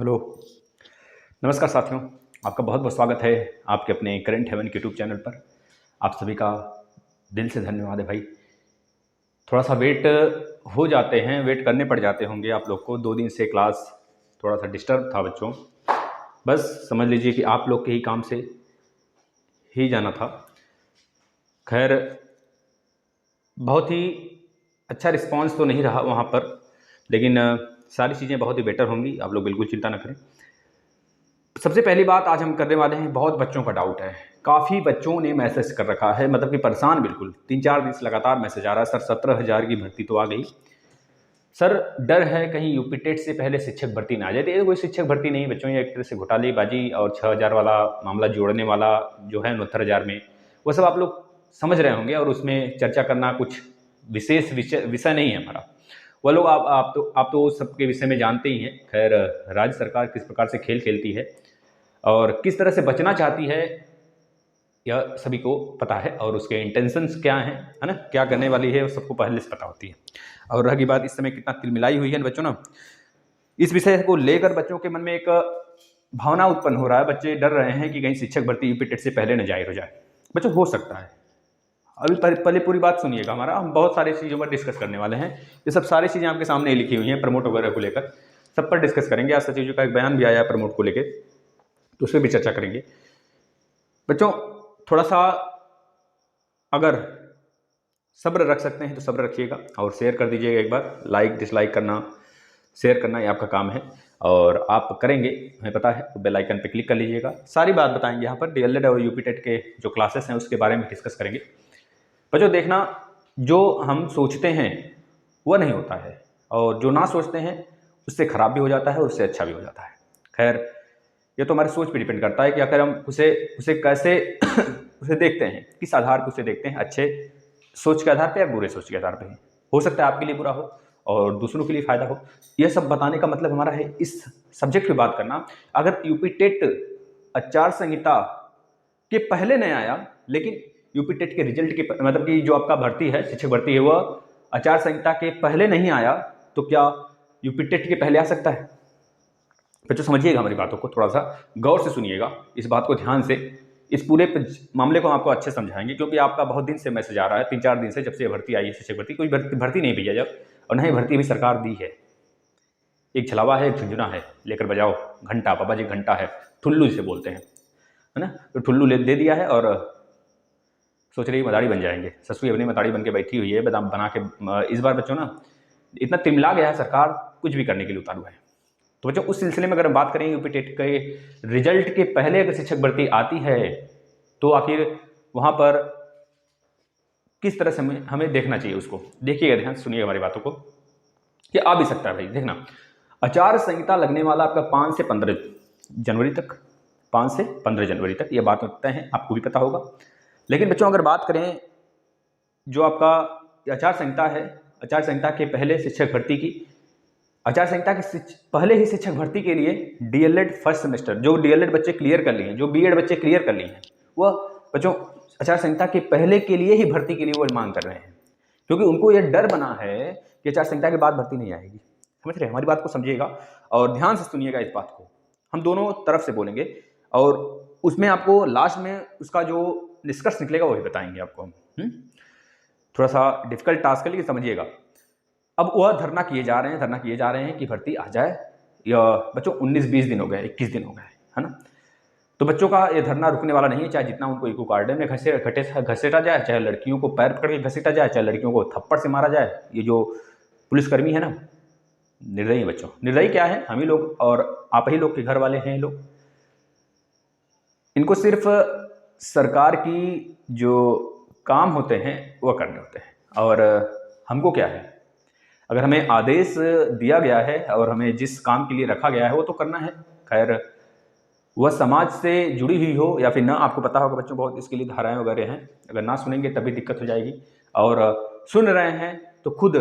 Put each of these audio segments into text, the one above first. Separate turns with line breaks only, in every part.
Hello. नमस्कार साथियों, आपका बहुत बहुत स्वागत है आपके अपने करंट हेवन के यूट्यूब चैनल पर। आप सभी का दिल से धन्यवाद है भाई। थोड़ा सा वेट हो जाते हैं, वेट करने पड़ जाते होंगे आप लोग को। 2 दिन से क्लास थोड़ा सा डिस्टर्ब था बच्चों, बस समझ लीजिए कि आप लोग के ही काम से ही जाना था। खैर, बहुत ही अच्छा रिस्पांस तो नहीं रहा वहाँ पर, लेकिन सारी चीज़ें बहुत ही बेटर होंगी, आप लोग बिल्कुल चिंता न करें। सबसे पहली बात आज हम करने वाले हैं, बहुत बच्चों का डाउट है। काफ़ी बच्चों ने मैसेज कर रखा है, मतलब कि परेशान बिल्कुल 3-4 दिन से लगातार मैसेज आ रहा है, सर 17,000 की भर्ती तो आ गई, सर डर है कहीं यूपी टेट से पहले शिक्षक भर्ती ना आ जाए। तो ये कोई शिक्षक भर्ती नहीं बच्चों, ये एक तरह से घोटालेबाजी और 6,000 वाला मामला जोड़ने वाला जो है 69,000 में, वो सब आप लोग समझ रहे होंगे। और उसमें चर्चा करना कुछ विशेष विषय नहीं है हमारा। वो लोग आप तो सबके विषय में जानते ही हैं। खैर, राज्य सरकार किस प्रकार से खेल खेलती है और किस तरह से बचना चाहती है, यह सभी को पता है। और उसके इंटेंशंस क्या हैं, है ना, क्या करने वाली है, वो सबको पहले से पता होती है। और रही बात इस समय कितना तिलमिलाई हुई है ना बच्चों ना, इस विषय को लेकर बच्चों के मन में एक भावना उत्पन्न हो रहा है। बच्चे डर रहे हैं कि कहीं शिक्षक भर्ती यूपी टेट से पहले न जाहिर हो जाए। बच्चों, हो सकता है, अभी पहले पूरी बात सुनिएगा हमारा। हम बहुत सारी चीज़ों पर डिस्कस करने वाले हैं। ये सब सारी चीज़ें आपके सामने लिखी हुई हैं, प्रमोट वगैरह को लेकर सब पर डिस्कस करेंगे। आज सचिव जी का एक बयान भी आया है प्रमोट को लेकर, तो उस पर भी चर्चा करेंगे। बच्चों, थोड़ा सा अगर सब्र रख सकते हैं तो सब्र रखिएगा और शेयर कर दीजिएगा। एक बार लाइक डिसलाइक करना, शेयर करना, ये आपका काम है और आप करेंगे, हमें पता है। तो बेल आइकन पे क्लिक कर लीजिएगा। सारी बात बताएंगे यहाँ पर। डीएलएड और यूपी टेट के जो क्लासेस हैं उसके बारे में डिस्कस करेंगे। बच्चों देखना, जो हम सोचते हैं वह नहीं होता है, और जो ना सोचते हैं उससे ख़राब भी हो जाता है और उससे अच्छा भी हो जाता है। खैर, ये तो हमारी सोच पे डिपेंड करता है कि अगर हम उसे कैसे उसे देखते हैं, किस आधार पर उसे देखते हैं, अच्छे सोच के आधार पे या बुरे सोच के आधार पे। हो सकता है आपके लिए बुरा हो और दूसरों के लिए फ़ायदा हो। यह सब बताने का मतलब हमारा है इस सब्जेक्ट पे बात करना। अगर यूपी टेट आचार संहिता के पहले नहीं आया, लेकिन यूपी टेट के रिजल्ट के मतलब कि जो आपका भर्ती है, शिक्षक भर्ती है, वह आचार संहिता के पहले नहीं आया, तो क्या यूपी टेट के पहले आ सकता है? बच्चों समझिएगा हमारी बातों को, थोड़ा सा गौर से सुनिएगा इस बात को ध्यान से। इस पूरे मामले को आपको अच्छे समझाएंगे, क्योंकि आपका बहुत दिन से मैसेज आ रहा है, 3-4 दिन से, जब से भर्ती आई है शिक्षक भर्ती। कोई भर्ती नहीं भैया जब, और न ही भर्ती भी सरकार दी है। एक छलावा है, एक झुंझुना है, लेकर बजाओ घंटा। बाबा जी घंटा है, ठुल्लू जिसे बोलते हैं, है ना। तो ठुल्लू दे दिया है और सोच रही मदारी बन जाएंगे। ससुई अपनी मदारी बन के बैठी हुई है, बादाम बना के। इस बार बच्चों ना इतना तिमला गया है, सरकार कुछ भी करने के लिए उतारू है। तो बच्चों, उस सिलसिले में अगर हम बात करें, यूपी टेट के रिजल्ट के पहले अगर शिक्षक भर्ती आती है, तो आखिर वहाँ पर किस तरह से हमें देखना चाहिए उसको। देखिएगा, ध्यान सुनिएगा हमारी बातों को, कि आ भी सकता है भाई। देखना, आचार संहिता लगने वाला आपका 5 से 15 जनवरी तक, 5 से 15 जनवरी तक, ये बात तय है, आपको भी पता होगा। लेकिन बच्चों, अगर बात करें जो आपका आचार संहिता है, आचार संहिता के पहले शिक्षक भर्ती की, आचार संहिता के पहले ही शिक्षक भर्ती के लिए डीएलएड फर्स्ट सेमेस्टर, जो डीएलएड बच्चे क्लियर कर लिए हैं, जो बीएड बच्चे क्लियर कर लिए हैं, वह बच्चों आचार संहिता के पहले के लिए ही भर्ती के लिए वो मांग कर रहे हैं, क्योंकि उनको यह डर बना है कि आचार संहिता के बाद भर्ती नहीं आएगी। समझ रहे हैं? हमारी बात को समझिएगा और ध्यान से सुनिएगा इस बात को। हम दोनों तरफ से बोलेंगे और उसमें आपको लास्ट में उसका जो निष्कर्ष निकलेगा वही बताएंगे आपको हम। थोड़ा सा डिफिकल्ट टास्क है, लेकिन समझिएगा। अब वह धरना किए जा रहे हैं कि भर्ती आ जाए। या बच्चों 19-20 दिन हो गए, 21 दिन हो गए, है ना। तो बच्चों का ये धरना रुकने वाला नहीं है, चाहे जितना उनको इको गार्डन में घसीटा जाए, चाहे लड़कियों को पैर पकड़ के घसीटा जाए, चाहे लड़कियों को थप्पड़ से मारा जाए। ये जो पुलिसकर्मी है ना, निर्दयी बच्चों, निर्दयी क्या है, हम ही लोग और आप ही लोग के घर वाले हैं लोग। इनको सिर्फ सरकार की जो काम होते हैं वह करने होते हैं, और हमको क्या है, अगर हमें आदेश दिया गया है और हमें जिस काम के लिए रखा गया है वो तो करना है। खैर, वह समाज से जुड़ी हुई हो या फिर ना, आपको पता होगा बच्चों, बहुत इसके लिए धाराएं वगैरह हैं। अगर ना सुनेंगे तभी दिक्कत हो जाएगी, और सुन रहे हैं तो खुद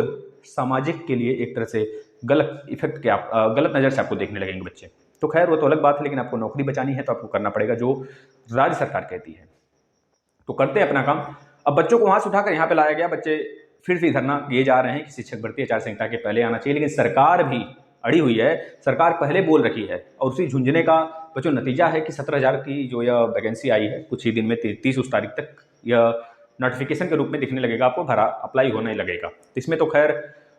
सामाजिक के लिए एक तरह से गलत इफेक्ट के आप गलत नज़र से आपको देखने लगेंगे बच्चे। तो खैर, वो तो अलग बात है, लेकिन आपको नौकरी बचानी है तो आपको करना पड़ेगा जो राज्य सरकार कहती है। तो करते हैं अपना काम। अब बच्चों को वहाँ से उठाकर यहाँ पे लाया गया, बच्चे फिर से धरना किए जा रहे हैं कि शिक्षक भर्ती आचार संहिता के पहले आना चाहिए। लेकिन सरकार भी अड़ी हुई है, सरकार पहले बोल रखी है, और उसी झुंझुने का बच्चों नतीजा है कि 17,000 की जो यह वैकेंसी आई है कुछ ही दिन में 30 उस तारीख तक यह नोटिफिकेशन के रूप में दिखने लगेगा, आपको भरा अप्लाई होने लगेगा। तो इसमें तो खैर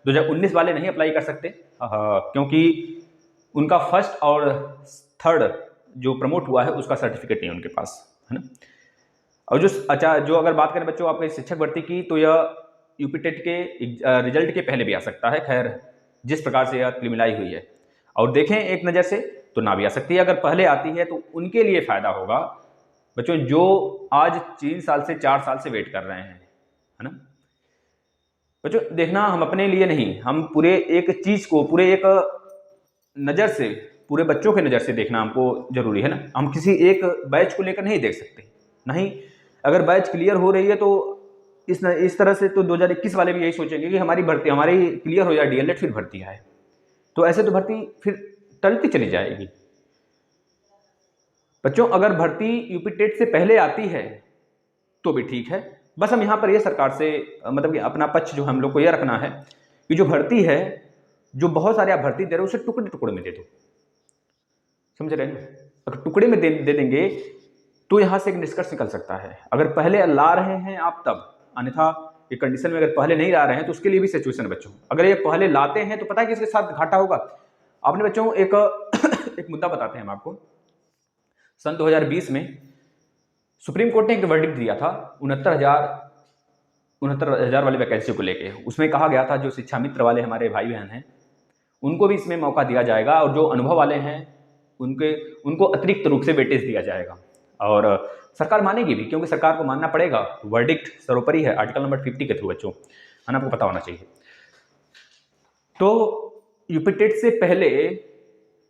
2019 वाले नहीं अप्लाई कर सकते, क्योंकि उनका फर्स्ट और थर्ड जो प्रमोट हुआ है उसका सर्टिफिकेट नहीं है उनके पास, है ना। और जो अगर बात करें बच्चों आपके शिक्षक भर्ती की, तो यह यूपी टेट के रिजल्ट के पहले भी आ सकता है। खैर जिस प्रकार से यह प्रीलिमिनारी हुई है, और देखें एक नज़र से तो ना भी आ सकती है। अगर पहले आती है तो उनके लिए फ़ायदा होगा बच्चों जो आज 3 साल से 4 साल से वेट कर रहे हैं, है ना। बच्चों देखना हम अपने लिए नहीं, हम पूरे एक चीज़ को पूरे एक नज़र से, पूरे बच्चों के नज़र से देखना हमको जरूरी है ना। हम किसी एक बैच को लेकर नहीं देख सकते, नहीं। अगर बैच क्लियर हो रही है तो इस तरह से तो 2021 वाले भी यही सोचेंगे कि हमारी भर्ती हमारी क्लियर हो जाए, डीएलएड फिर भर्ती आए, तो ऐसे तो भर्ती फिर टलती चली जाएगी। बच्चों अगर भर्ती यूपी टेट से पहले आती है तो भी ठीक है। बस हम यहाँ पर ये सरकार से मतलब कि अपना पक्ष जो हम लोग को यह रखना है कि जो भर्ती है, जो बहुत सारे आप भर्ती दे रहे हो उसे टुकड़े टुकड़े में दे दो, समझ रहे हैं। अगर टुकड़े में दे देंगे तो यहाँ से एक निष्कर्ष निकल सकता है। अगर पहले ला रहे हैं आप तब, अन्यथा ये कंडीशन में अगर पहले नहीं ला रहे हैं तो उसके लिए भी सिचुएशन बच्चों, अगर ये पहले लाते हैं तो पता है कि इसके साथ घाटा होगा। आपने बच्चों एक एक मुद्दा बताते हैं हम आपको। सन 2020 में सुप्रीम कोर्ट ने एक वर्डिक्ट दिया था 69,000 वाली वैकेंसी को लेके। उसमें कहा गया था जो शिक्षा मित्र वाले हमारे भाई बहन हैं उनको भी इसमें मौका दिया जाएगा, और जो अनुभव वाले हैं उनको अतिरिक्त रूप से वेटेज दिया जाएगा। और सरकार मानेगी भी, क्योंकि सरकार को मानना पड़ेगा, वर्डिक्ट सर्वोपरि है आर्टिकल नंबर 50 के थ्रू बच्चों, है ना, आपको पता होना चाहिए। तो यूपी टेट से पहले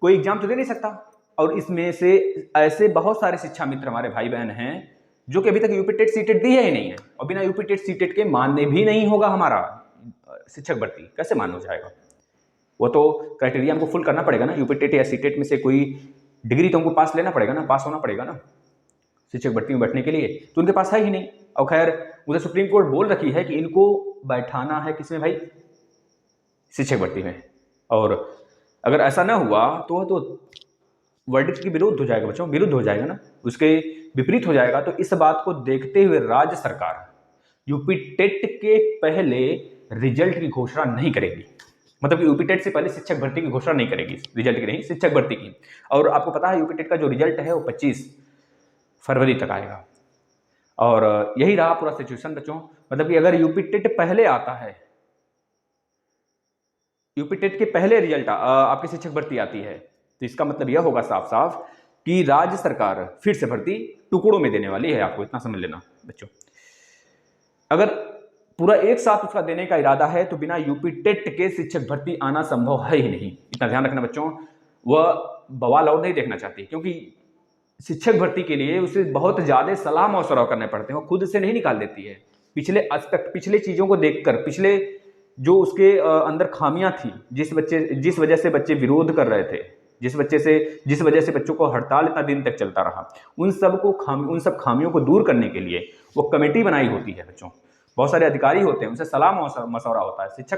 कोई एग्जाम तो दे नहीं सकता, और इसमें से ऐसे बहुत सारे शिक्षा मित्र हमारे भाई बहन हैं जो कि अभी तक यूपी टेट सीटेट दी है ही नहीं है, और बिना यूपी टेट सीटेट के मान्य भी नहीं होगा हमारा शिक्षक भर्ती। कैसे मान्य हो जाएगा? वो तो क्राइटेरिया हमको फुल करना पड़ेगा ना, यूपी टेट या सीटेट में से कोई डिग्री तो हमको पास लेना पड़ेगा ना, पास होना पड़ेगा ना शिक्षक भर्ती में बैठने के लिए, तो उनके पास है ही नहीं। और खैर उधर सुप्रीम कोर्ट बोल रखी है कि इनको बैठाना है किसमें भाई, शिक्षक भर्ती में। और अगर ऐसा ना हुआ तो वर्डिक्ट के विरुद्ध हो जाएगा बच्चों, विरुद्ध हो जाएगा ना, उसके विपरीत हो जाएगा। तो इस बात को देखते हुए राज्य सरकार यूपी टेट के पहले रिजल्ट की घोषणा नहीं करेगी, मतलब कि यूपी टेट से पहले शिक्षक भर्ती की घोषणा नहीं करेगी, रिजल्ट की नहीं, शिक्षक भर्ती की। और आपको पता है यूपी टेट का जो रिजल्ट है वो 25 फरवरी तक आएगा। और यही रहा पूरा सिचुएशन बच्चों, मतलब कि अगर यूपी टेट पहले आता है, यूपी टेट के पहले रिजल्ट आपकी शिक्षक भर्ती आती है, तो इसका मतलब यह होगा साफ साफ कि राज्य सरकार फिर से भर्ती टुकड़ों में देने वाली है। आपको इतना समझ लेना बच्चों, अगर पूरा एक साथ उसका देने का इरादा है तो बिना यूपी टेट के शिक्षक भर्ती आना संभव है ही नहीं। इतना ध्यान रखना बच्चों, वह बवाल और नहीं देखना चाहती, क्योंकि शिक्षक भर्ती के लिए उसे बहुत ज्यादा सलाह मशवरा करने पड़ते हैं, वो खुद से नहीं निकाल देती है। पिछले एस्पेक्ट, पिछले चीजों को देखकर, पिछले जो उसके अंदर खामियां थी, जिस वजह से बच्चे विरोध कर रहे थे, जिस वजह से बच्चों को हड़ताल इतना दिन तक चलता रहा, उन सब खामियों को दूर करने के लिए वो कमेटी बनाई होती है बच्चों। बहुत सारे अधिकारी होते हैं, उनसे सलाह मशवरा होता है, शिक्षा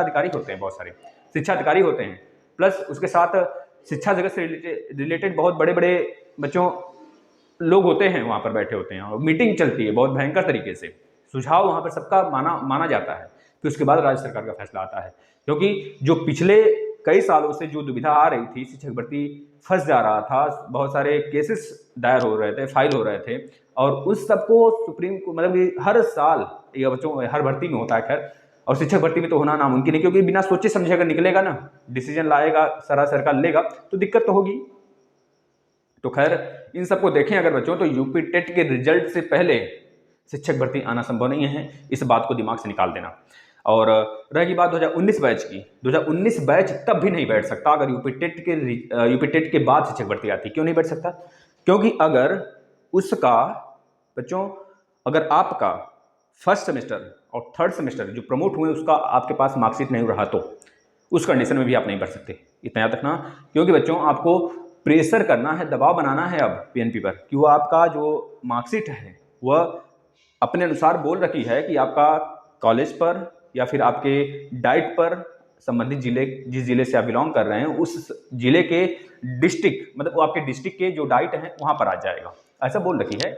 अधिकारी होते हैं, बहुत सारे शिक्षा अधिकारी होते हैं, प्लस उसके साथ शिक्षा जगत से रिलेटेड बहुत बड़े बड़े बच्चों लोग होते हैं, वहाँ पर बैठे होते हैं, और मीटिंग चलती है बहुत भयंकर तरीके से, सुझाव वहाँ पर सबका माना जाता है, फिर उसके बाद राज्य सरकार का फैसला आता है। क्योंकि जो पिछले कई सालों से जो दुविधा आ रही थी, शिक्षक भर्ती फंस जा रहा था, बहुत सारे केसेस दायर हो रहे थे, फाइल हो रहे थे, और उस सबको सुप्रीम को मतलब कि हर साल ये बच्चों हर भर्ती में होता है खैर, और शिक्षक भर्ती में तो होना नामुमकिन है, क्योंकि बिना सोचे समझे अगर निकलेगा ना, डिसीजन लाएगा सारा सरकार लेगा तो दिक्कत तो होगी। तो खैर इन सबको देखें अगर बच्चों, तो यूपी टेट के रिजल्ट से पहले शिक्षक भर्ती आना संभव नहीं है, इस बात को दिमाग से निकाल देना। और रहेगी बात 2019 बैच की, 2019 बैच तब भी नहीं बैठ सकता अगर यूपी टेट के बाद शिक्षक भर्ती आती। क्यों नहीं बैठ सकता? क्योंकि अगर उसका बच्चों, अगर आपका फर्स्ट सेमेस्टर और थर्ड सेमेस्टर जो प्रमोट हुए उसका आपके पास मार्कशीट नहीं रहा तो उस कंडीशन में भी आप नहीं बढ़ सकते। इतना याद रखना, क्योंकि बच्चों आपको प्रेशर करना है, दबाव बनाना है अब पीएनपी पर कि वो आपका जो मार्कशीट है वह अपने अनुसार बोल रखी है कि आपका कॉलेज पर या फिर आपके डाइट पर संबंधित जिले, जिस जिले से आप बिलोंग कर रहे हैं उस जिले के डिस्ट्रिक्ट, मतलब वो आपके डिस्ट्रिक्ट के जो डाइट हैं वहाँ पर आ जाएगा। ऐसा बोल रखी है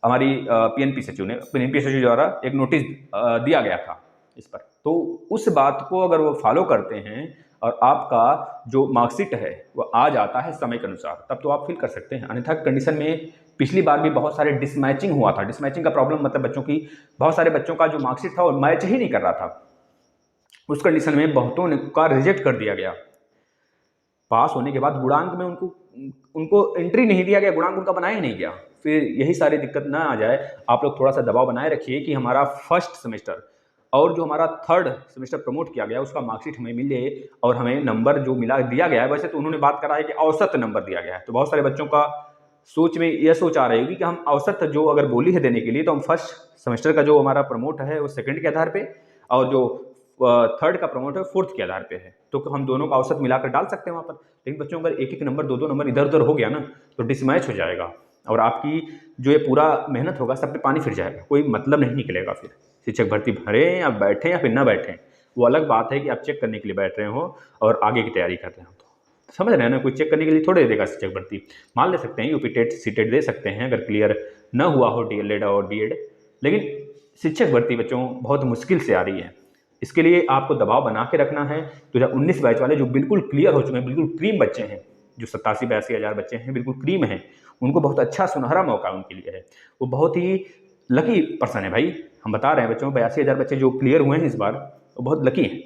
हमारी पीएनपी सचिव ने, पीएनपी सचिव द्वारा एक नोटिस दिया गया था इस पर। तो उस बात को अगर वो फॉलो करते हैं और आपका जो मार्कशीट है वो आ जाता है समय के अनुसार, तब तो आप फिल कर सकते हैं। अन्यथा कंडीशन में पिछली बार भी बहुत सारे डिसमैचिंग हुआ था। डिसमैचिंग का प्रॉब्लम मतलब बच्चों की, बहुत सारे बच्चों का जो मार्कशीट था वो मैच ही नहीं कर रहा था। उस कंडीशन में बहुतों का रिजेक्ट कर दिया गया। पास होने के बाद गुणांक में उनको एंट्री नहीं दिया गया, गुणांक उनका बनाया ही नहीं गया। फिर यही सारी दिक्कत ना आ जाए, आप लोग थोड़ा सा दबाव बनाए रखिए कि हमारा फर्स्ट सेमेस्टर और जो हमारा थर्ड सेमेस्टर प्रमोट किया गया उसका मार्कशीट हमें मिले और हमें नंबर जो मिला दिया गया है। वैसे तो उन्होंने बात करा है कि औसत नंबर दिया गया है, तो बहुत सारे बच्चों का सोच में यह सोच आ रही होगी कि हम औसत जो अगर बोली है देने के लिए, तो हम फर्स्ट सेमेस्टर का जो हमारा प्रमोट है वो सेकंड के आधार पे और जो थर्ड का प्रमोट है फोर्थ के आधार पे है, तो हम दोनों का औसत मिलाकर डाल सकते हैं वहाँ पर। लेकिन बच्चों अगर एक एक नंबर, दो दो नंबर इधर उधर हो गया ना, तो डिसमैच हो जाएगा और आपकी जो ये पूरा मेहनत होगा सब पे पानी फिर जाएगा, कोई मतलब नहीं निकलेगा। फिर शिक्षक भर्ती भरे या बैठे या फिर ना बैठे, वो अलग बात है कि आप चेक करने के लिए बैठ रहे हो और आगे की तैयारी कर रहे हो, तो समझ रहे हैं ना। कोई चेक करने के लिए थोड़े देगा शिक्षक भर्ती, मान ले सकते हैं यूपी टेट सीटेट दे सकते हैं अगर क्लियर न हुआ हो डीएलएड और बीएड, लेकिन शिक्षक भर्ती बच्चों बहुत मुश्किल से आ रही है। इसके लिए आपको दबाव बना के रखना है। 2019 बैच वाले जो बिल्कुल क्लियर हो चुके हैं, बिल्कुल क्रीम बच्चे हैं, जो 87-82 हज़ार बच्चे हैं बिल्कुल क्रीम हैं, उनको बहुत अच्छा सुनहरा मौका उनके लिए है। वो बहुत ही लकी पर्सन है भाई, हम बता रहे हैं बच्चों, 82 हज़ार बच्चे जो क्लियर हुए हैं इस बार, वो बहुत लकी हैं।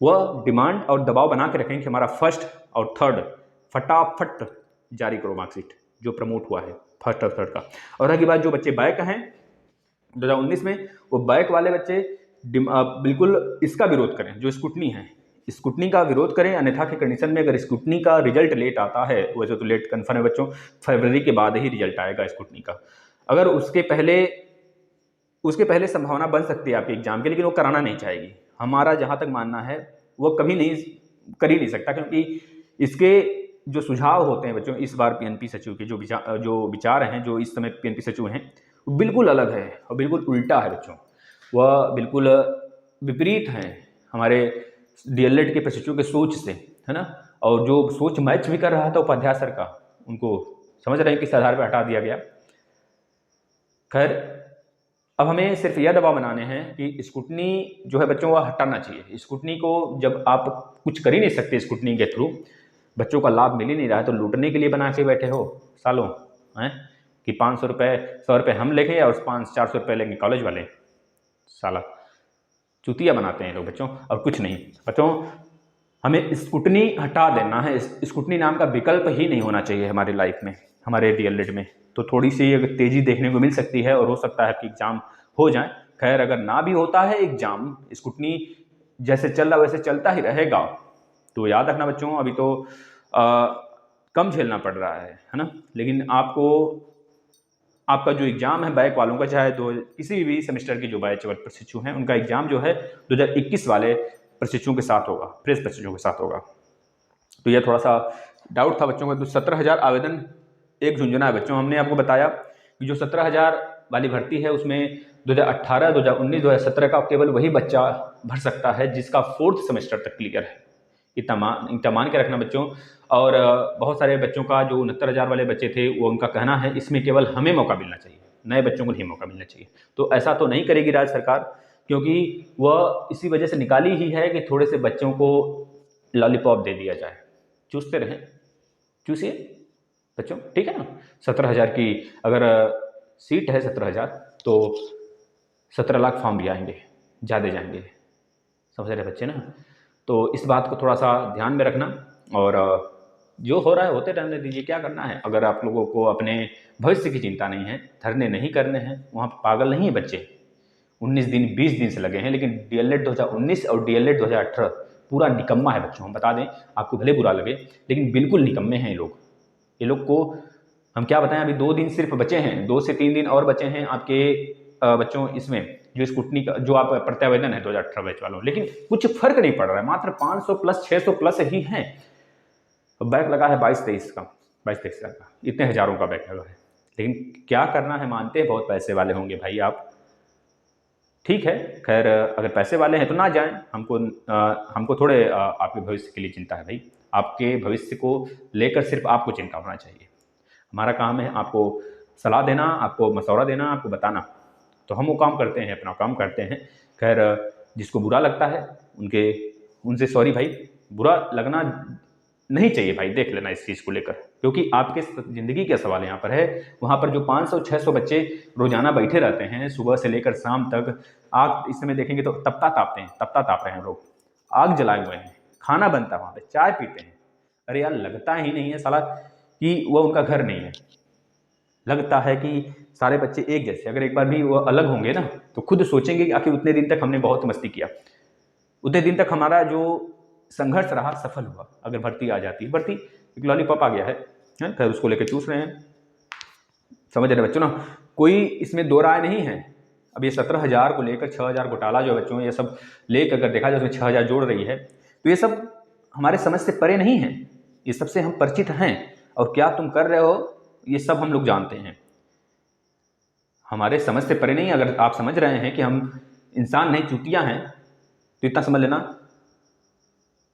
वह डिमांड और दबाव बना के रखें कि हमारा फर्स्ट और थर्ड फटाफट जारी करो मार्कशीट जो प्रमोट हुआ है फर्स्ट और थर्ड का। और रही बात जो बच्चे बैक हैं 2019 में, वो बैक वाले बच्चे बिल्कुल इसका विरोध करें, जो स्कूटनी है स्कूटनी का विरोध करें। अन्यथा के कंडीशन में अगर स्कूटनी का रिजल्ट लेट आता है, वैसे तो लेट कन्फर्म है बच्चों, फरवरी के बाद ही रिजल्ट आएगा स्कूटनी का। अगर उसके पहले संभावना बन सकती है आपके एग्जाम की, लेकिन वो कराना नहीं चाहेगी। हमारा जहाँ तक मानना है वो कभी नहीं कर ही नहीं सकता, क्योंकि इसके जो सुझाव होते हैं बच्चों इस बार पीएनपी सचिव के जो विचार हैं, जो इस समय पीएनपी सचिव हैं, वो बिल्कुल अलग है और बिल्कुल उल्टा है बच्चों। वह बिल्कुल विपरीत हैं हमारे डीएलएड के प्रशिक्षुओं के सोच से, है ना। और जो सोच मैच भी कर रहा था उपाध्याय सर का, उनको समझ रहे हैं किस आधार पर हटा दिया गया। खैर, अब हमें सिर्फ यह दबाव बनाने हैं कि स्कूटनी जो है बच्चों वह हटाना चाहिए। स्कूटनी को जब आप कुछ कर ही नहीं सकते, स्कूटनी के थ्रू बच्चों का लाभ मिल ही नहीं रहा है, तो लूटने के लिए बना के बैठे हो सालों, हैं कि 500 रुपये 100 रुपये हम लेंगे और 500-400 रुपये लेंगे कॉलेज वाले। साला चुतिया बनाते हैं लोग बच्चों, और कुछ नहीं बच्चों। हमें स्कूटनी हटा देना है। स्कूटनी नाम का विकल्प ही नहीं होना चाहिए हमारी लाइफ में, हमारे डीएलएड में। तो थोड़ी सी अगर तेज़ी देखने को मिल सकती है और हो सकता है कि एग्ज़ाम हो जाए। खैर, अगर ना भी होता है एग्ज़ाम, स्कूटनी जैसे चल रहा वैसे चलता ही रहेगा। तो याद रखना बच्चों, अभी तो कम झेलना पड़ रहा है ना, लेकिन आपका जो एग्ज़ाम है बैक वालों का, चाहे किसी भी सेमेस्टर की जो बैच प्रशिक्षु हैं, उनका एग्ज़ाम जो है 2021 वाले प्रशिक्षुओं के साथ होगा, फ्रेश प्रशिक्षुओं के साथ होगा। तो यह थोड़ा सा डाउट था बच्चों का। तो 17,000 आवेदन एक झुंझुना है बच्चों। हमने आपको बताया कि जो 17,000 वाली भर्ती है उसमें 2018, 2019, 2017 का केवल वही बच्चा भर सकता है जिसका फोर्थ सेमेस्टर तक क्लियर है। इतना मान के रखना बच्चों। और बहुत सारे बच्चों का जो 69,000 वाले बच्चे थे, वो उनका कहना है इसमें केवल हमें मौका मिलना चाहिए, नए बच्चों को नहीं मौका मिलना चाहिए। तो ऐसा तो नहीं करेगी राज्य सरकार, क्योंकि वह इसी वजह से निकाली ही है कि थोड़े से बच्चों को लॉलीपॉप दे दिया जाए, चूसते रहें, चूसिए बच्चों, ठीक है ना। 17,000 की अगर सीट है 17,000, तो 17 लाख फॉर्म भी आएंगे, ज़्यादा जाएंगे, समझ रहे बच्चे ना। तो इस बात को थोड़ा सा ध्यान में रखना, और जो हो रहा है होते रहने दीजिए, क्या करना है। अगर आप लोगों को अपने भविष्य की चिंता नहीं है, धरने नहीं करने हैं, वहाँ पागल नहीं है बच्चे। 19 दिन 20 दिन से लगे हैं, लेकिन डीएलएड 2019 और डीएलएड 2018 पूरा निकम्मा है बच्चों। हम बता दें, आपको भले बुरा लगे, लेकिन बिल्कुल निकम्मे हैं ये लोग को हम क्या बताएं। अभी 2 दिन सिर्फ बचे हैं, 2 से 3 दिन और बचे हैं आपके बच्चों इसमें जो स्कूटनी का जो आप प्रत्यावेदन है 2018 बैच वालों, लेकिन कुछ फर्क नहीं पड़ रहा है। मात्र 500 प्लस 600 प्लस ही हैं। बैक लगा है 22-23 का, 22-23 का, इतने हज़ारों का बैक लगा है। लेकिन क्या करना है, मानते हैं बहुत पैसे वाले होंगे भाई आप, ठीक है, खैर अगर पैसे वाले हैं तो ना जाएं, हमको थोड़े आपके भविष्य के लिए चिंता है भाई। आपके भविष्य को लेकर सिर्फ आपको चिंता होना चाहिए। हमारा काम है आपको सलाह देना, आपको मशवरा देना, आपको बताना, तो हम वो काम करते हैं, अपना काम करते हैं। खैर जिसको बुरा लगता है उनसे सॉरी भाई, बुरा लगना नहीं चाहिए भाई, देख लेना इस चीज़ को लेकर, क्योंकि आपके ज़िंदगी का सवाल यहाँ पर है। वहाँ पर जो 500-600 बच्चे रोजाना बैठे रहते हैं सुबह से लेकर शाम तक, आग इस समय देखेंगे तो तपता तापते हैं, तपता ताप रहे हैं लोग, आग जलाए हुए हैं, खाना बनता है वहाँ पे, चाय पीते हैं। अरे यार लगता ही नहीं है साला कि वह उनका घर नहीं है। लगता है कि सारे बच्चे एक जैसे, अगर एक बार भी वो अलग होंगे ना तो खुद सोचेंगे कि आखिर उतने दिन तक हमने बहुत मस्ती किया, उतने दिन तक हमारा जो संघर्ष रहा सफल हुआ। अगर भर्ती आ जाती है, भर्ती एक लॉलीपॉप आ गया है, खैर उसको लेकर चूस रहे हैं, समझ रहे बच्चों ना, कोई इसमें दो राय नहीं है। अब ये 17,000 को लेकर 6,000 घोटाला जो बच्चों ये सब लेकर अगर देखा जाए उसमें 6,000 जोड़ रही है, तो ये सब हमारे समझ से परे नहीं है, ये सबसे हम परिचित हैं। और क्या तुम कर रहे हो ये सब हम लोग जानते हैं, हमारे समझ से परे नहीं। अगर आप समझ रहे हैं कि हम इंसान नहीं चूतियाँ हैं, तो इतना समझ लेना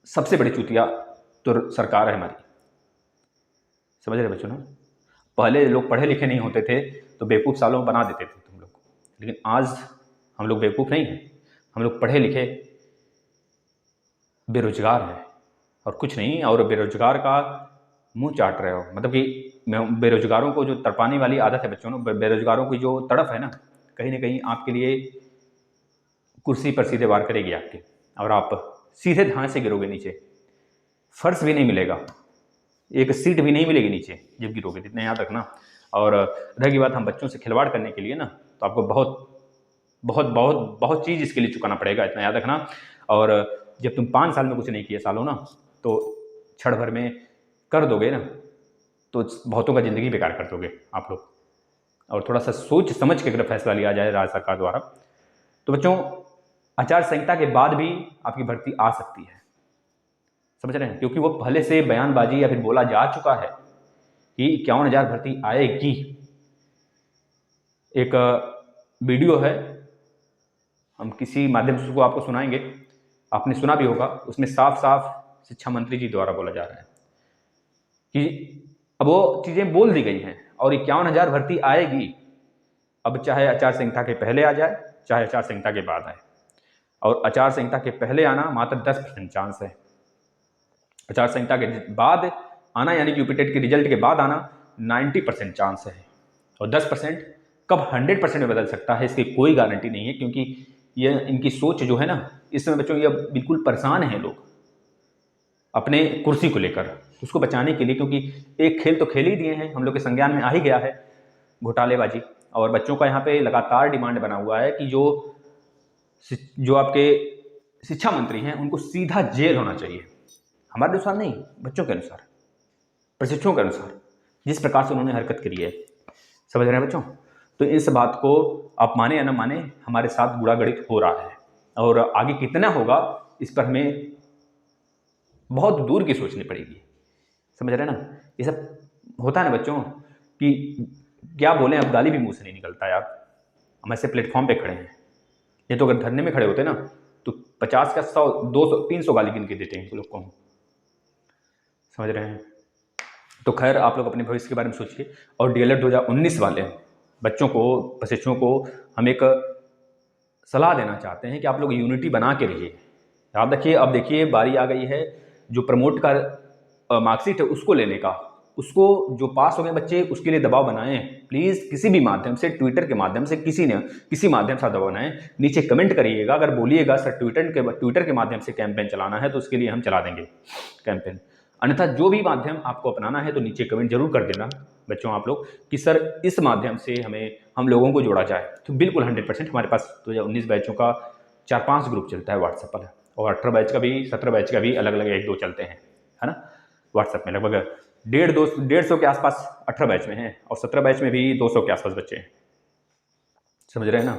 सबसे बड़ी चूतिया तो सरकार है हमारी। समझ रहे बच्चों ना, पहले लोग पढ़े लिखे नहीं होते थे तो बेवकूफ़ सालों बना देते थे तुम लोग, लेकिन आज हम लोग बेवकूफ़ नहीं हैं, हम लोग पढ़े लिखे बेरोजगार हैं और कुछ नहीं। और बेरोजगार का मुंह चाट रहे हो, मतलब कि बेरोजगारों को जो तड़पाने वाली आदत है बच्चों, बेरोजगारों की जो तड़प है ना कहीं आपके लिए कुर्सी पर सीधे वार करेगी आपके, और आप सीधे धान से गिरोगे नीचे, फर्श भी नहीं मिलेगा, एक सीट भी नहीं मिलेगी नीचे जब गिरोगे, इतना याद रखना। और रही बात हम बच्चों से खिलवाड़ करने के लिए ना, तो आपको बहुत बहुत बहुत बहुत चीज़ इसके लिए चुकाना पड़ेगा, इतना याद रखना। और जब तुम 5 साल में कुछ नहीं किए सालों ना, तो क्षण भर में कर दोगे ना, तो बहुतों का ज़िंदगी बेकार कर दोगे आप लोग। और थोड़ा सा सोच समझ के अगर फैसला लिया जाए राज्य सरकार द्वारा, तो बच्चों आचार संहिता के बाद भी आपकी भर्ती आ सकती है। समझ रहे हैं, क्योंकि वो पहले से बयानबाजी या फिर बोला जा चुका है कि 51,000 भर्ती आएगी। एक वीडियो है, हम किसी माध्यम से उसको आपको सुनाएंगे, आपने सुना भी होगा, उसमें साफ साफ शिक्षा मंत्री जी द्वारा बोला जा रहा है कि अब वो चीज़ें बोल दी गई हैं और 51,000 भर्ती आएगी। अब चाहे आचार संहिता के पहले आ जाए, चाहे आचार संहिता के बाद आए, और आचार संहिता के पहले आना मात्र 10% चांस है, आचार संहिता के बाद आना यानी कि यूपीटेट के रिजल्ट के बाद आना 90% चांस है। और 10% कब 100% में बदल सकता है इसकी कोई गारंटी नहीं है, क्योंकि ये इनकी सोच जो है ना, इस समय बच्चों ये बिल्कुल परेशान हैं लोग अपने कुर्सी को लेकर, उसको बचाने के लिए, क्योंकि एक खेल तो खेल ही दिए हैं, हम लोग के संज्ञान में आ ही गया है घोटालेबाजी। और बच्चों का यहाँ पे लगातार डिमांड बना हुआ है कि जो आपके शिक्षा मंत्री हैं उनको सीधा जेल होना चाहिए, हमारे अनुसार नहीं, बच्चों के अनुसार, प्रशिक्षुओं के अनुसार, जिस प्रकार से उन्होंने हरकत करी है। समझ रहे हैं बच्चों, तो इस बात को आप माने या ना माने, हमारे साथ बुरा गणित हो रहा है, और आगे कितना होगा इस पर हमें बहुत दूर की सोचनी पड़ेगी। समझ रहे हैं ना, ये सब होता है ना बच्चों कि क्या बोलें, अब गाली भी मुंह से नहीं निकलता यार। हम ऐसे प्लेटफॉर्म पे खड़े हैं, ये तो अगर धरने में खड़े होते ना तो 50 का 100 200 300 गाली गिन के देते हैं लोग को। समझ रहे हैं, तो खैर आप लोग अपने भविष्य के बारे में सोचिए। और डीएलएड 2019 वाले बच्चों को, प्रशिक्षुओं को हम एक सलाह देना चाहते हैं कि आप लोग यूनिटी बना के रहिए। याद रखिए, अब देखिए बारी आ गई है जो प्रमोट का मार्कशीट है उसको लेने का, उसको जो पास हो गए बच्चे उसके लिए दबाव बनाएं प्लीज़, किसी भी माध्यम से, ट्विटर के माध्यम से, किसी माध्यम से दबाव बनाएं। नीचे कमेंट करिएगा, अगर बोलिएगा सर ट्विटर के माध्यम से कैंपेन चलाना है तो उसके लिए हम चला देंगे कैंपेन, अन्यथा जो भी माध्यम आपको अपनाना है तो नीचे कमेंट जरूर कर देना बच्चों आप लोग कि सर इस माध्यम से हम लोगों को जोड़ा जाए। तो बिल्कुल 100% हमारे पास 2019 बैचों का 4-5 ग्रुप चलता है व्हाट्सएप पर, और 18 बैच का भी, 17 बैच का भी अलग अलग 1-2 चलते हैं, है ना। व्हाट्सएप में लगभग 150 के आसपास 18 बैच में हैं, और 17 बैच में भी 200 के आसपास बच्चे हैं। समझ रहे हैं ना,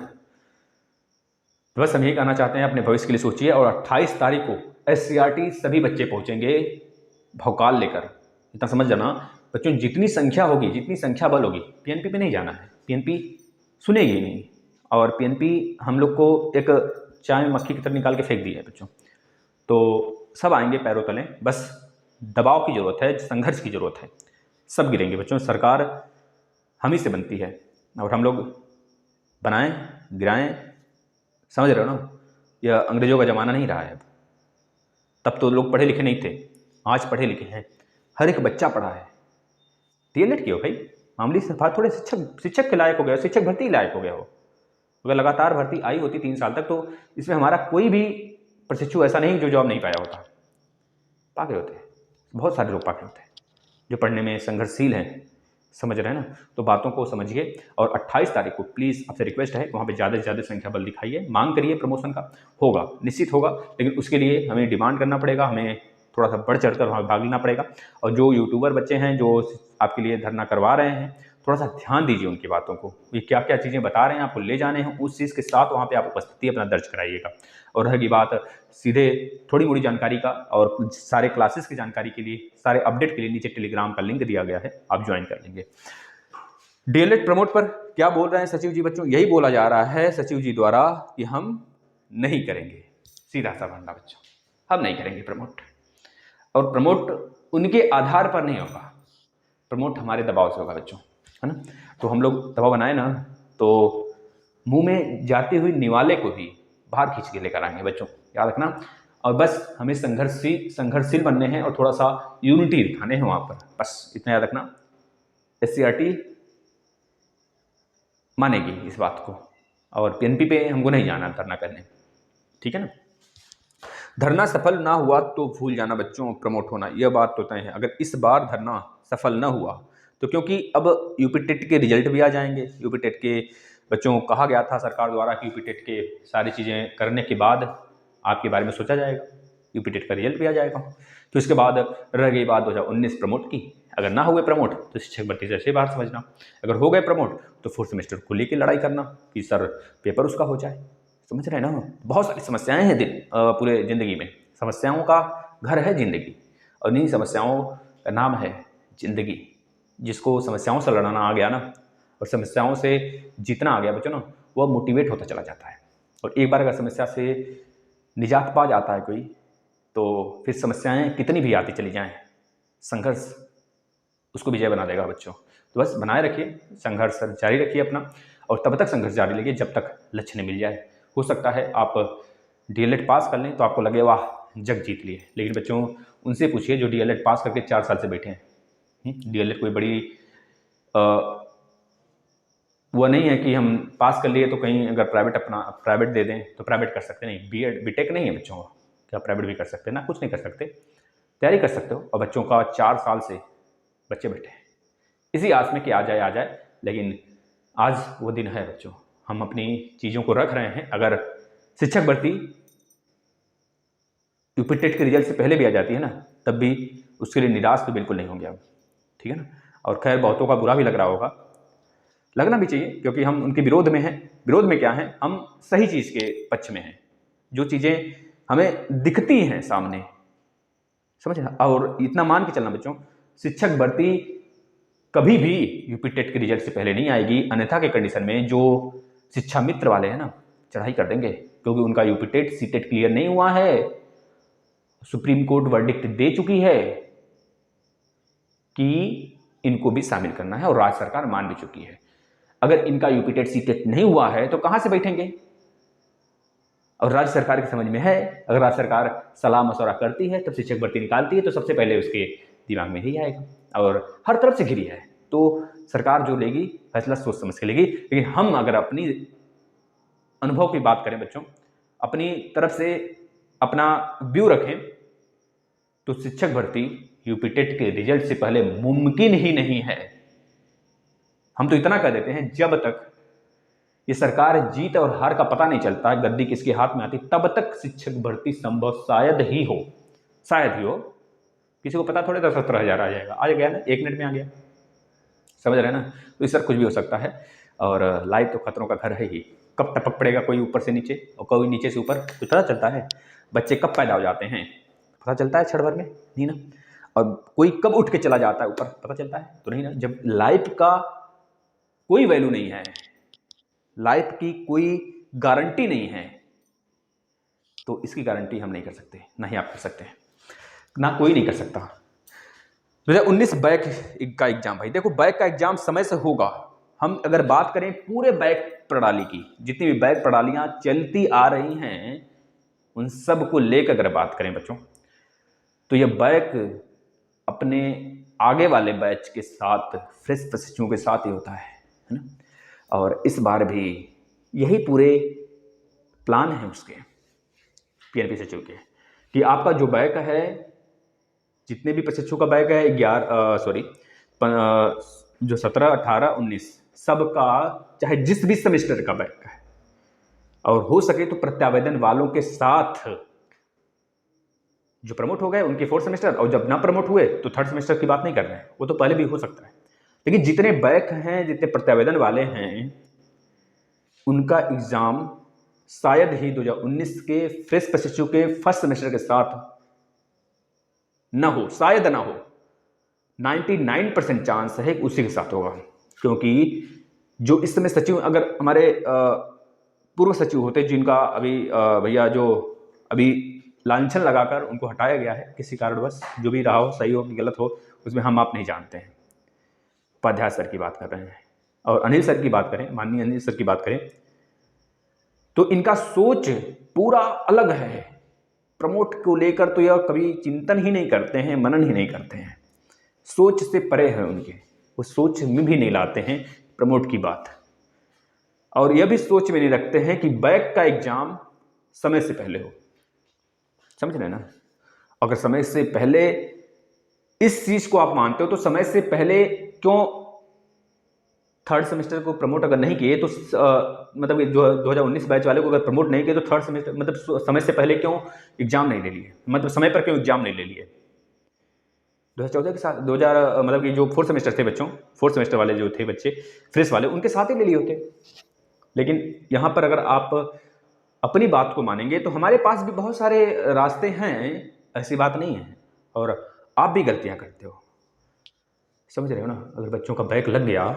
तो बस हम यही कहना चाहते हैं, अपने भविष्य के लिए सोचिए। और 28 तारीख को SCRT सभी बच्चे पहुंचेंगे भौकाल लेकर, इतना समझ जाना बच्चों, जितनी संख्या होगी, जितनी संख्या बल होगी, PNP पे नहीं जाना है, PNP सुनेगी नहीं, और पीएनपी हम लोग को एक चाय में मक्खी की तरह निकाल के फेंक दी है बच्चों। तो सब आएंगे पैरों तले, बस दबाव की ज़रूरत है, संघर्ष की ज़रूरत है, सब गिरेंगे बच्चों। सरकार हम ही से बनती है और हम लोग बनाएं गिराएं, समझ रहे हो ना। यह अंग्रेजों का ज़माना नहीं रहा है। तब तो लोग पढ़े लिखे नहीं थे, आज पढ़े लिखे हैं, हर एक बच्चा पढ़ा है। डीएलएड किया हो भाई, मामूली से थोड़े शिक्षक के लायक हो गया, शिक्षक भर्ती लायक हो गया हो। अगर लगातार भर्ती आई होती 3 साल तक तो इसमें हमारा कोई भी प्रशिक्षु ऐसा नहीं जो जॉब नहीं पाया होता। पा गए होते, बहुत सारे लोग पा गए होते जो पढ़ने में संघर्षशील हैं, समझ रहे हैं ना। तो बातों को समझिए और 28 तारीख को प्लीज़ आपसे रिक्वेस्ट है वहाँ पे ज़्यादा से ज़्यादा संख्या बल दिखाइए, मांग करिए प्रमोशन का। होगा, निश्चित होगा, लेकिन उसके लिए हमें डिमांड करना पड़ेगा, हमें थोड़ा सा बढ़ चढ़ कर वहाँ भाग लेना पड़ेगा। और जो यूट्यूबर बच्चे हैं जो आपके लिए धरना करवा रहे हैं, थोड़ा सा ध्यान दीजिए उनकी बातों को, ये क्या क्या चीज़ें बता रहे हैं, आपको ले जाने हैं, उस चीज़ के साथ वहाँ पे आप उपस्थिति अपना दर्ज कराइएगा। और रहेगी बात सीधे थोड़ी मोड़ी जानकारी का और सारे क्लासेस की जानकारी के लिए, सारे अपडेट के लिए नीचे टेलीग्राम का लिंक दिया गया है, आप ज्वाइन कर लेंगे। डीएलएड प्रमोट पर क्या बोल रहे हैं सचिव जी बच्चों? यही बोला जा रहा है सचिव जी द्वारा कि हम नहीं करेंगे, सीधा सा फंडा बच्चों, हम नहीं करेंगे प्रमोट। और प्रमोट उनके आधार पर नहीं होगा, प्रमोट हमारे दबाव से होगा बच्चों, है ना। तो हम लोग दबाव बनाए ना तो मुंह में जाते हुए निवाले को भी बाहर खींच के लेकर आएंगे बच्चों, याद रखना। और बस हमें संघर्षशील बनने हैं और थोड़ा सा यूनिटी दिखाने हैं वहाँ पर, बस इतना याद रखना। SCRT मानेगी इस बात को और पीएनपी पे हमको नहीं जाना धरना करने, ठीक है ना। धरना सफल ना हुआ तो भूल जाना बच्चों प्रमोट होना, यह बात तो तय है। अगर इस बार धरना सफल ना हुआ तो, क्योंकि अब यूपी टेट के रिजल्ट भी आ जाएंगे, यूपी टेट के बच्चों को कहा गया था सरकार द्वारा कि यूपी टेट के सारी चीज़ें करने के बाद आपके बारे में सोचा जाएगा, यूपी टेट का रिजल्ट भी आ जाएगा। तो इसके बाद रह गई बात 2019 प्रमोट की। अगर ना हुए प्रमोट तो शिक्षक भर्ती से ऐसे बाहर समझना, अगर हो गए प्रमोट तो 4th सेमेस्टर को लेकर लड़ाई करना कि सर पेपर उसका हो जाए, समझ रहे हैं ना। बहुत सारी समस्याएं हैं पूरे ज़िंदगी में, समस्याओं का घर है ज़िंदगी और इन्हीं समस्याओं का नाम है ज़िंदगी। जिसको समस्याओं से लड़ना आ गया ना और समस्याओं से जीतना आ गया बच्चों ना, वह मोटिवेट होता चला जाता है। और एक बार अगर समस्या से निजात पा जाता है कोई तो फिर समस्याएं कितनी भी आती चली जाएं, संघर्ष उसको विजय बना देगा बच्चों। तो बस बनाए रखिए, संघर्ष जारी रखिए अपना और तब तक संघर्ष जारी रखिए जब तक लक्ष्य नहीं मिल जाए। हो सकता है आप डीएलएड पास कर लें तो आपको लगे वाह जग जीत लिए, लेकिन बच्चों उनसे पूछिए जो डीएलएड पास करके 4 साल से बैठे हैं। डीएलएड कोई बड़ी वो नहीं है कि हम पास कर लिए तो कहीं अगर प्राइवेट दे दें तो प्राइवेट कर सकते नहीं, बीएड बीटेक नहीं है बच्चों का, क्या प्राइवेट भी कर सकते ना, कुछ नहीं कर सकते, तैयारी कर सकते हो। और बच्चों का 4 साल से बच्चे बैठे हैं इसी आस में कि आ जाए, लेकिन आज वो दिन है बच्चों, हम अपनी चीज़ों को रख रहे हैं। अगर शिक्षक भर्ती यूपी टेट के रिजल्ट से पहले भी आ जाती है ना, तब भी उसके लिए निराश तो बिल्कुल नहीं होंगे हम, ठीक है ना। और खैर बहुतों का बुरा भी लग रहा होगा, लगना भी चाहिए, क्योंकि हम उनके विरोध में हैं। विरोध में क्या है, हम सही चीज़ के पक्ष में हैं, जो चीज़ें हमें दिखती हैं सामने, समझे। और इतना मान के चलना बच्चों, शिक्षक भर्ती कभी भी यूपी टेट के रिजल्ट से पहले नहीं आएगी, अन्यथा के कंडीशन में जो शिक्षा मित्र वाले हैं ना चढ़ाई कर देंगे, क्योंकि उनका यूपी टेट सीटेट क्लियर नहीं हुआ है। सुप्रीम कोर्ट वर्डिक्ट दे चुकी है कि इनको भी शामिल करना है और राज्य सरकार मान भी चुकी है। अगर इनका यूपी टेट सीटेट नहीं हुआ है तो कहां से बैठेंगे, और राज्य सरकार की समझ में है, अगर राज्य सरकार सलाह मशवरा करती है तब शिक्षक भर्ती निकालती है तो सबसे पहले उसके दिमाग में ही आएगा, और हर तरफ से घिरी है। तो सरकार जो लेगी फैसला सोच समझ के लेगी, लेकिन हम अगर अपनी अनुभव की बात करें बच्चों, अपनी तरफ से अपना व्यू रखें, तो शिक्षक भर्ती यूपी टेट के रिजल्ट से पहले मुमकिन ही नहीं है। हम तो इतना कह देते हैं, जब तक ये सरकार जीत और हार का पता नहीं चलता, गद्दी किसके हाथ में आती, तब तक शिक्षक भर्ती संभव शायद ही हो। किसी को पता थोड़े 17,000 आ जाएगा, आ गया ना, 1 मिनट में आ गया, समझ रहे हैं ना। तो इस पर कुछ भी हो सकता है, और लाइफ तो खतरों का घर है ही, कब टपक पड़ेगा कोई ऊपर से नीचे और कोई नीचे से ऊपर, तो पता चलता है। बच्चे कब पैदा हो जाते हैं पता चलता है क्षण भर में, नहीं ना। और कोई कब उठ के चला जाता है ऊपर पता चलता है तो नहीं ना। जब लाइफ का कोई वैल्यू नहीं है लाइफ की कोई गारंटी नहीं है, तो इसकी गारंटी हम नहीं कर सकते, ना ही आप कर सकते हैं, ना कोई नहीं कर सकता। 2019 बैक का एग्जाम भाई देखो, बैक का एग्जाम समय से होगा। हम अगर बात करें पूरे बैक प्रणाली की, जितनी भी बैक प्रणालियां चलती आ रही हैं उन सब को लेकर अगर बात करें बच्चों, तो यह बैक अपने आगे वाले बैच के साथ फ्रेश प्रशिक्षुओं के साथ ही होता है ना। और इस बार भी यही पूरे प्लान है उसके पीएनपी सचिव के, कि आपका जो बैक है, जितने भी प्रशिक्षु का बैक है 11 जो 17, 18, 19 सबका, चाहे जिस भी सेमेस्टर का बैक है, और हो सके तो प्रत्यावेदन वालों के साथ जो प्रमोट हो गए उनके 4th सेमेस्टर, और जब ना प्रमोट हुए तो 3rd सेमेस्टर की बात नहीं कर रहे हैं, वो तो पहले भी हो सकता है। लेकिन जितने बैक हैं, जितने प्रत्यावेदन वाले हैं, उनका एग्जाम शायद ही 2019 के फ्रेश प्रशिक्षु के 1st सेमेस्टर के साथ ना हो, शायद ना हो। 99% चांस है कि उसी के साथ होगा, क्योंकि जो इस समय सचिव, अगर हमारे पूर्व सचिव होते जिनका अभी भैया जो अभी लांछन लगाकर उनको हटाया गया है किसी कारणवश, जो भी रहा हो, सही हो कि गलत हो, उसमें हम आप नहीं जानते हैं। उपाध्याय सर की बात कर रहे हैं, और अनिल सर की बात करें, माननीय अनिल सर की बात करें, तो इनका सोच पूरा अलग है। प्रमोट को लेकर तो यह कभी चिंतन ही नहीं करते हैं, मनन ही नहीं करते हैं, सोच से परे है उनके, वो सोच में भी नहीं लाते हैं प्रमोट की बात, और यह भी सोच में नहीं रखते हैं कि बैक का एग्जाम समय से पहले हो। समझ रहे हैं ना? अगर समय से पहले इस चीज को आप मानते हो, तो समय से पहले क्यों 3rd सेमेस्टर को प्रमोट अगर नहीं किए, तो मतलब जो 2019 बैच वाले को अगर प्रमोट नहीं किए, तो 3rd सेमेस्टर मतलब समय से पहले क्यों एग्जाम नहीं ले लिए, मतलब समय पर क्यों एग्जाम नहीं ले लिए। 2014 के साथ 2000 मतलब कि जो 4th सेमेस्टर थे बच्चों, 4th सेमेस्टर वाले जो थे बच्चे फ्रेश वाले, उनके साथ ही ले लिए होते। लेकिन यहाँ पर अगर आप अपनी बात को मानेंगे तो हमारे पास भी बहुत सारे रास्ते हैं, ऐसी बात नहीं है, और आप भी गलतियां करते हो, समझ रहे हो ना? अगर बच्चों का बैक लग गया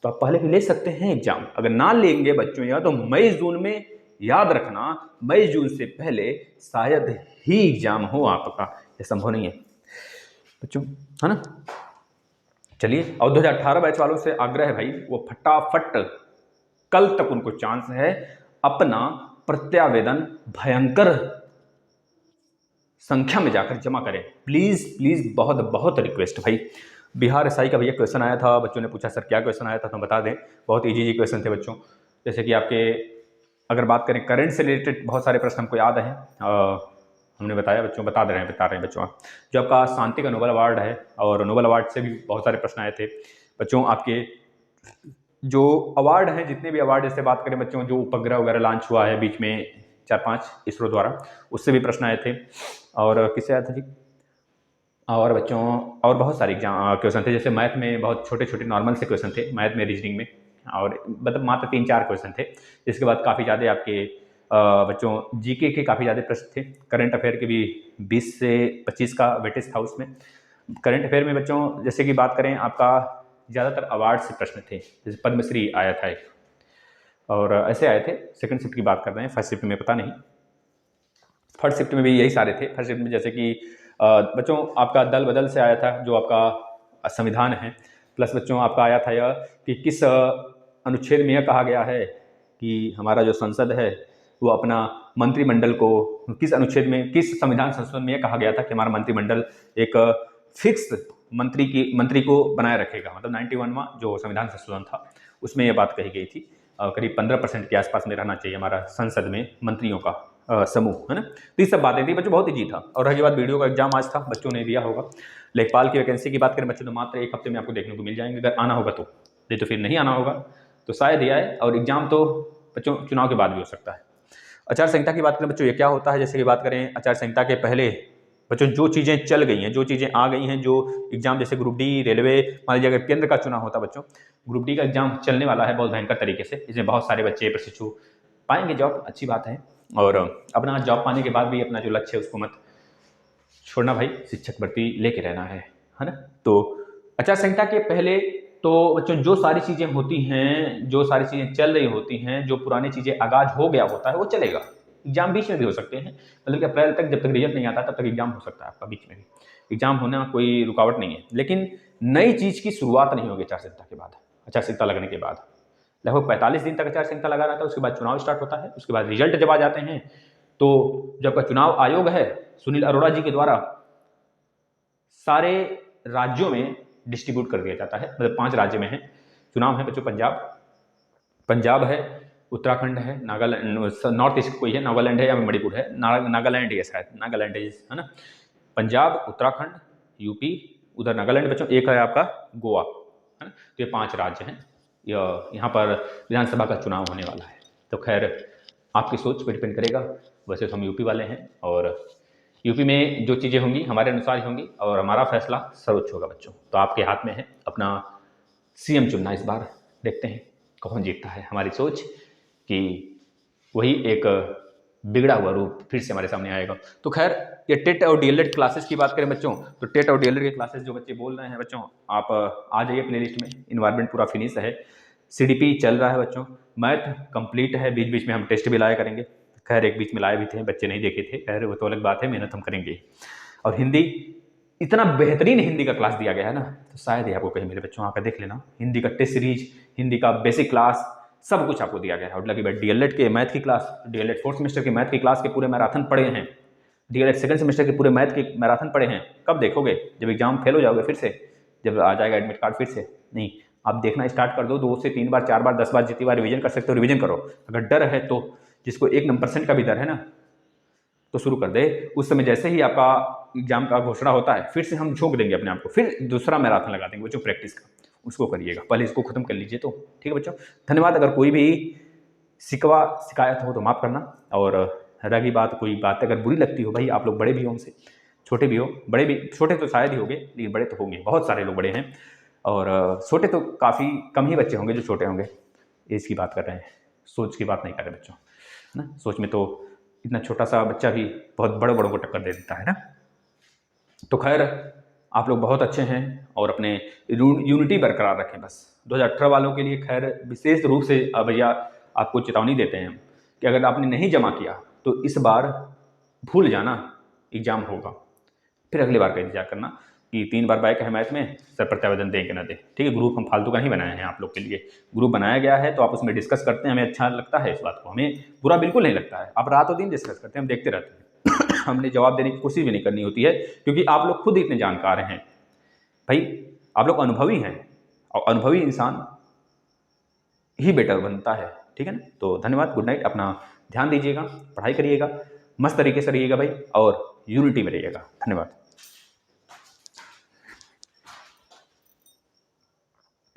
तो आप पहले भी ले सकते हैं एग्जाम, अगर ना लेंगे बच्चों या तो मई जून में, याद रखना मई जून से पहले शायद ही एग्जाम हो आपका, ये संभव नहीं है बच्चों, है ना? चलिए, और 2018 बैच वालों से आग्रह है भाई, वो फटाफट कल तक उनको चांस है अपना प्रत्यावेदन भयंकर संख्या में जाकर जमा करें, प्लीज प्लीज, बहुत बहुत रिक्वेस्ट भाई। बिहार एसआई का भैया क्वेश्चन आया था, बच्चों ने पूछा सर क्या क्वेश्चन आया था, तो बता दें, बहुत इजी क्वेश्चन थे बच्चों। जैसे कि आपके अगर बात करें करंट से रिलेटेड बहुत सारे प्रश्न हमको याद हैं, हमने बताया बच्चों, बता रहे हैं बच्चों। जो आपका शांति का नोबेल अवार्ड है, और नोबेल अवार्ड से भी बहुत सारे प्रश्न आए थे बच्चों। आपके जो अवार्ड हैं, जितने भी अवार्ड, जैसे बात करें बच्चों, जो उपग्रह वगैरह लॉन्च हुआ है बीच में 4-5 इसरो द्वारा, उससे भी प्रश्न आए थे। और किससे आया था जी? और बच्चों और बहुत सारे एग्जाम क्वेश्चन थे, जैसे मैथ में बहुत छोटे छोटे नॉर्मल से क्वेश्चन थे, मैथ में, रीजनिंग में, और मतलब मात्र 3-4 क्वेश्चन थे। इसके बाद काफ़ी ज़्यादा आपके बच्चों जीके के काफ़ी ज़्यादा प्रश्न थे। करंट अफेयर के भी 20 से 25 का वेटेज था उसमें। करंट अफेयर में बच्चों जैसे कि बात करें, आपका ज़्यादातर अवार्ड से प्रश्न थे, जैसे पद्मश्री आया था एक, और ऐसे आए थे। सेकंड शिफ्ट की बात कर रहे हैं, फर्स्ट शिफ्ट में पता नहीं। थर्ड शिफ्ट में भी यही सारे थे। फर्स्ट शिफ्ट में जैसे कि बच्चों आपका दल बदल से आया था, जो आपका संविधान है, प्लस बच्चों आपका आया था यह कि किस अनुच्छेद में यह कहा गया है कि हमारा जो संसद है वो अपना मंत्रिमंडल को, किस अनुच्छेद में, किस संविधान संशोधन में यह कहा गया था कि हमारा मंत्रिमंडल एक फिक्स मंत्री को बनाए रखेगा, मतलब 91वां जो संविधान संशोधन था उसमें यह बात कही गई थी। करीब 15% के आसपास में रहना चाहिए हमारा संसद में मंत्रियों का समूह, है ना? तो ये सब बातें थी बच्चों, बहुत ईजी था। और रही बात वीडियो का एग्जाम आज था, बच्चों ने दिया होगा। लेखपाल की वैकेंसी की बात करें बच्चों, तो मात्र 1 हफ्ते में आपको देखने को मिल जाएंगे, अगर आना होगा तो, नहीं तो फिर नहीं आना होगा, तो शायद ही आए। और एग्जाम तो बच्चों चुनाव के बाद भी हो सकता है। आचार संहिता की बात करें बच्चों, ये क्या होता है? जैसे कि बात करें आचार संहिता के पहले बच्चों, जो चीज़ें चल गई हैं, जो चीज़ें आ गई हैं, जो एग्जाम जैसे ग्रुप डी, रेलवे, मान लीजिए अगर केंद्र का चुनाव होता बच्चों, ग्रुप डी का एग्जाम चलने वाला है बहुत भयंकर तरीके से, इसमें बहुत सारे बच्चे प्रशिक्षु पाएंगे जॉब, अच्छी बात है। और अपना जॉब पाने के बाद भी अपना जो लक्ष्य है उसको मत छोड़ना भाई, शिक्षक भर्ती लेके रहना है ना? तो आचार संहिता के पहले तो बच्चों जो सारी चीज़ें होती हैं, जो सारी चीज़ें चल रही होती हैं, जो पुरानी चीज़ें आगाज हो गया होता है वो चलेगा। एग्जाम बीच में भी हो सकते हैं, मतलब कि अप्रैल तक जब तक रिजल्ट नहीं आता तब तक एग्जाम हो सकता है आपका, बीच में भी एग्जाम होना कोई रुकावट नहीं है। लेकिन नई चीज़ की शुरुआत नहीं होगी आचार संहिता के बाद, आचार संहिता लगने के बाद। लगभग 45 दिन तक आचार संहिता लगा रहता है, उसके बाद चुनाव स्टार्ट होता है, उसके बाद रिजल्ट जब आ जाते हैं तो जब का चुनाव आयोग है सुनील अरोड़ा जी के द्वारा सारे राज्यों में डिस्ट्रीब्यूट कर दिया जाता है, मतलब 5 राज्य में है चुनाव है बच्चों। पंजाब है, उत्तराखंड है, नागालैंड, नॉर्थ ईस्ट कोई है, नागालैंड है या मणिपुर है, नागालैंड है शायद, नागालैंड है ना। पंजाब, उत्तराखंड, यूपी, उधर नागालैंड बच्चों, एक है आपका गोवा, है ना। तो ये 5 राज्य हैं, यहाँ पर विधानसभा का चुनाव होने वाला है। तो खैर आपकी सोच पर डिपेंड करेगा। वैसे तो हम यूपी वाले हैं और यूपी में जो चीज़ें होंगी हमारे अनुसार ही होंगी और हमारा फैसला सर्वोच्च होगा बच्चों। तो आपके हाथ में है अपना सीएम चुनना। इस बार देखते हैं कौन जीतता है। हमारी सोच कि वही एक बिगड़ा हुआ रूप फिर से हमारे सामने आएगा। तो खैर ये टेट और डीएलएड क्लासेस की बात करें बच्चों, तो टेट और डीएलएड के क्लासेस जो बच्चे बोल रहे हैं बच्चों, आप आ जाइए प्लेलिस्ट में। इन्वायरमेंट पूरा फिनिश है, सीडीपी चल रहा है बच्चों, मैथ कंप्लीट है, बीच बीच में हम टेस्ट भी लाया करेंगे। खैर एक बीच में लाए भी थे, बच्चे नहीं देखे थे, खैर वो तो अलग बात है, मेहनत हम करेंगे। और हिंदी इतना बेहतरीन हिंदी का क्लास दिया गया है ना, तो शायद ही आपको कहीं मेरे बच्चों आकर देख लेना। हिंदी का टेस्ट सीरीज, हिंदी का बेसिक क्लास, सब कुछ आपको दिया गया है। और लगी बात डीएलएड के मैथ की क्लास, डीएलएड 4th सेमेस्टर के मैथ की क्लास के पूरे मैराथन पढ़े हैं, डीएलएड 2nd सेमेस्टर के पूरे मैथ के मैराथन पढ़े हैं। कब देखोगे? जब एग्जाम फेल हो जाओगे, फिर से जब आ जाएगा एडमिट कार्ड, फिर से नहीं। आप देखना स्टार्ट कर दो, 2 से 3 बार 4 बार 10 बार जितनी बार रिवीजन कर सकते हो रिवीजन करो। अगर डर है तो, जिसको 1% का भी डर है ना, तो शुरू कर दे। उस समय जैसे ही आपका एग्जाम का घोषणा होता है, फिर से हम झोंक देंगे अपने आप को, फिर दूसरा मैराथन लगा देंगे बच्चों प्रैक्टिस का। उसको करिएगा, पहले इसको खत्म कर लीजिए। तो ठीक है बच्चों, धन्यवाद। अगर कोई भी शिकवा शिकायत हो तो माफ़ करना। और रही बात, कोई बात अगर बुरी लगती हो, भाई आप लोग बड़े भी हो हमसे, छोटे भी हो, बड़े भी, छोटे तो शायद ही होंगे लेकिन बड़े तो होंगे, बहुत सारे लोग बड़े हैं। और छोटे तो काफ़ी कम ही बच्चे होंगे जो छोटे होंगे। एज की बात कर रहे हैं, सोच की बात नहीं कर रहे बच्चों, है ना। सोच में तो इतना छोटा सा बच्चा भी बहुत बड़े बड़ों को टक्कर दे देता है ना। तो खैर आप लोग बहुत अच्छे हैं और अपने यूनिटी बरकरार रखें बस। 2018 वालों के लिए खैर विशेष रूप से भैया आपको चेतावनी देते हैं कि अगर आपने नहीं जमा किया तो इस बार भूल जाना, एग्जाम होगा, फिर अगली बार का इंतजार करना कि 3 बार बैक है मैथ में, सर प्रत्यावेदन दें कि ना दें। ठीक है, ग्रुप हम फालतू का नहीं बनाए हैं आप लोग के लिए, ग्रुप बनाया गया है तो आप उसमें डिस्कस करते हैं, हमें अच्छा लगता है इस बात को, हमें बुरा बिल्कुल नहीं लगता है। आप रातों दिन डिस्कस करते हैं, हम देखते रहते हैं। हमने जवाब देने की कोशिश भी नहीं करनी होती है, क्योंकि आप लोग खुद इतने जानकार हैं भाई, आप लोग अनुभवी हैं और अनुभवी इंसान ही बेटर बनता है। ठीक है ना। तो धन्यवाद, गुड नाइट। अपना ध्यान दीजिएगा, पढ़ाई करिएगा, मस्त तरीके से रहिएगा भाई, और यूनिटी में रहिएगा। धन्यवाद।